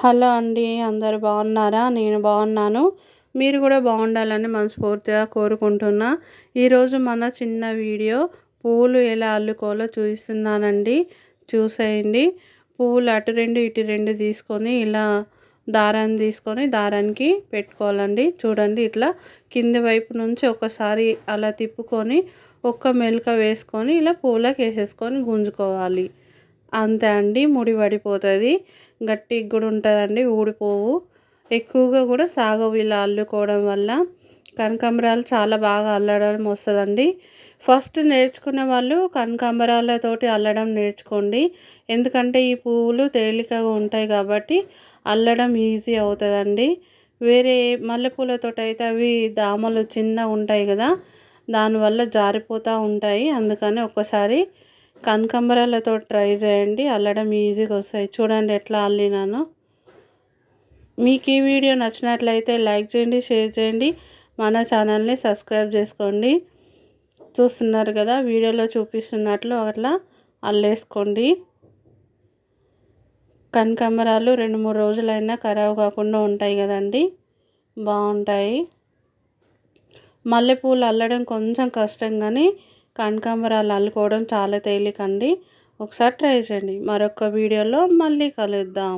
Hello అండి. అందరూ బాగున్నారా? నేను బాగున్నాను. మీరు కూడా బాగుండాలని మనస్ఫూర్తిగా కోరుకుంటున్నా. ఈరోజు మన చిన్న వీడియో పువ్వులు ఎలా అల్లుకోవాలో చూపిస్తున్నానండి. చూసేయండి. పువ్వులు అటు 2 ఇటు 2 తీసుకొని ఇలా దారాన్ని తీసుకొని దారానికి పెట్టుకోవాలండి. చూడండి, ఇట్లా కింది వైపు నుంచి ఒకసారి అలా తిప్పుకొని ఒక్క మెలిక వేసుకొని ఇలా పువ్వులకు వేసేసుకొని గుంజుకోవాలి. అంతే అండి. ముడి పడిపోతుంది. గట్టిగా కూడా ఉంటుందండి, ఊడిపోవు. ఎక్కువగా కూడా సాగవు ఇలా అల్లుకోవడం వల్ల. కనకాంబరాలు చాలా బాగా అల్లడం వస్తుందండి. ఫస్ట్ నేర్చుకునే వాళ్ళు కనకాంబరాలతోటి అల్లడం నేర్చుకోండి. ఎందుకంటే ఈ పువ్వులు తేలికగా ఉంటాయి కాబట్టి అల్లడం ఈజీ అవుతుందండి. వేరే మల్లెపూలతోటి అయితే అవి దామలు చిన్నగా ఉంటాయి కదా, దానివల్ల జారిపోతూ ఉంటాయి. అందుకని ఒక్కసారి కనకాంబరాలతో ట్రై చేయండి, అల్లడం ఈజీగా వస్తాయి. చూడండి ఎట్లా అల్లినానో. మీకు ఈ వీడియో నచ్చినట్లయితే లైక్ చేయండి, షేర్ చేయండి, మన ఛానల్ని సబ్స్క్రైబ్ చేసుకోండి. చూస్తున్నారు కదా, వీడియోలో చూపిస్తున్నట్లు అట్లా అల్లేసుకోండి. కనకాంబరాలు 2-3 రోజులైనా ఖరాబ్ కాకుండా ఉంటాయి కదండి, బాగుంటాయి. మల్లెపూలు అల్లడం కొంచెం కష్టం కానీ కనకాంబరాలు అల్లుకోవడం చాలా తేలికండి. ఒకసారి ట్రై చేయండి. మరొక వీడియోలో మళ్ళీ కలుద్దాం.